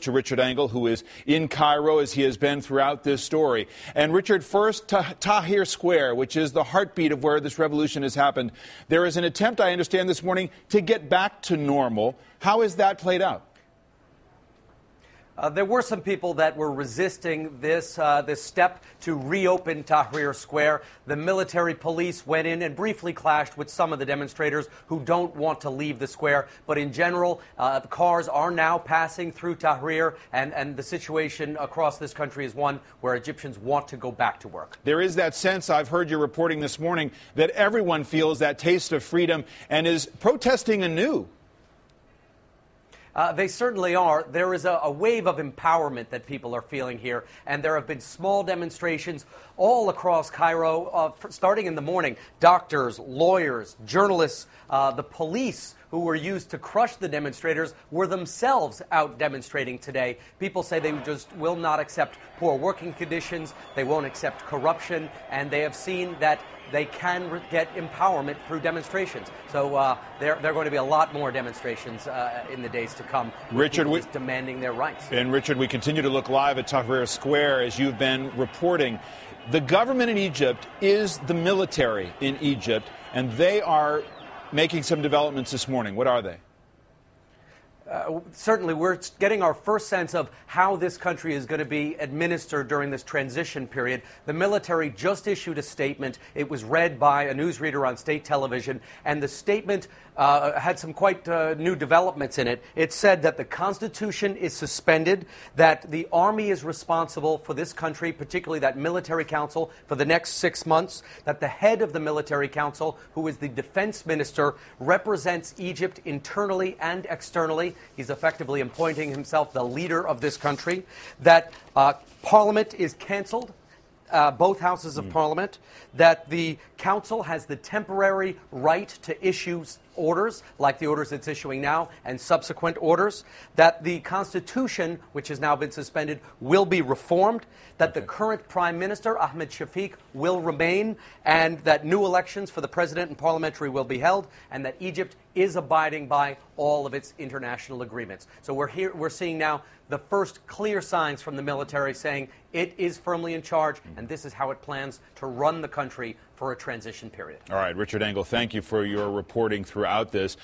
to Richard Engel, who is in Cairo, as he has been throughout this story. And Richard, first, Tahrir Square, which is the heartbeat of where this revolution has happened. There is an attempt, I understand this morning, to get back to normal. How has that played out? There were some people that were resisting this step to reopen Tahrir Square. The military police went in and briefly clashed with some of the demonstrators who don't want to leave the square. But in general, the cars are now passing through Tahrir, and the situation across this country is one where Egyptians want to go back to work. There is that sense, I've heard you reporting this morning, that everyone feels that taste of freedom and is protesting anew. They certainly are. There is a wave of empowerment that people are feeling here, and there have been small demonstrations all across Cairo, starting in the morning. Doctors, lawyers, journalists, the police who were used to crush the demonstrators were themselves out demonstrating today. People say they just will not accept poor working conditions, they won't accept corruption, and they have seen that they can get empowerment through demonstrations. So there are going to be a lot more demonstrations in the days to come. Richard, demanding their rights. And Richard, we continue to look live at Tahrir Square as you've been reporting. The government in Egypt is the military in Egypt, and they are making some developments this morning. What are they? Certainly, we're getting our first sense of how this country is going to be administered during this transition period. The military just issued a statement. It was read by a newsreader on state television, and the statement had some quite new developments in it. It said that the Constitution is suspended, that the Army is responsible for this country, particularly that military council, for the next 6 months, that the head of the military council, who is the defense minister, represents Egypt internally and externally. He's effectively appointing himself the leader of this country, that Parliament is canceled, both houses of Parliament, that the council has the temporary right to issue orders, like the orders it's issuing now, and subsequent orders, that the Constitution, which has now been suspended, will be reformed, that the current Prime Minister, Ahmed Shafiq, will remain, and that new elections for the President and parliamentary will be held, and that Egypt is abiding by all of its international agreements. So we're seeing now the first clear signs from the military saying it is firmly in charge, and this is how it plans to run the country for a transition period. All right, Richard Engel, thank you for your reporting throughout this.